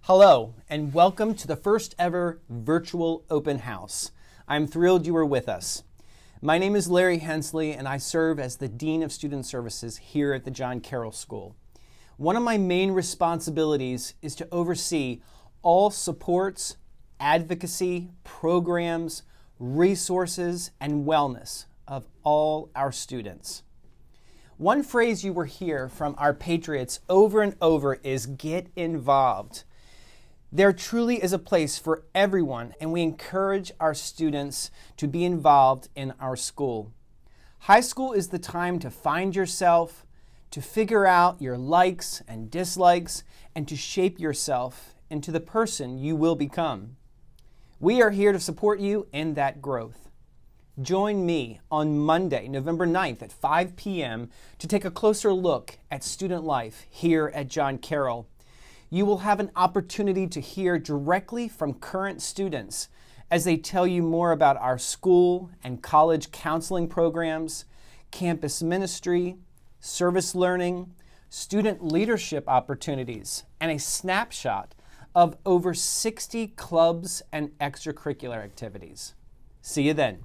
Hello, and welcome to the first ever virtual open house. I'm thrilled you are with us. My name is Larry Hensley, and I serve as the Dean of Student Services here at the John Carroll School. One of my main responsibilities is to oversee all supports, advocacy, programs, resources, and wellness of all our students. One phrase you will hear from our patriots over and over is get involved. There truly is a place for everyone, and we encourage our students to be involved in our school. High school is the time to find yourself, to figure out your likes and dislikes, and to shape yourself into the person you will become. We are here to support you in that growth. Join me on Monday, November 9th at 5 p.m. to take a closer look at student life here at John Carroll. You will have an opportunity to hear directly from current students as they tell you more about our school and college counseling programs, campus ministry, service learning, student leadership opportunities, and a snapshot of over 60 clubs and extracurricular activities. See you then.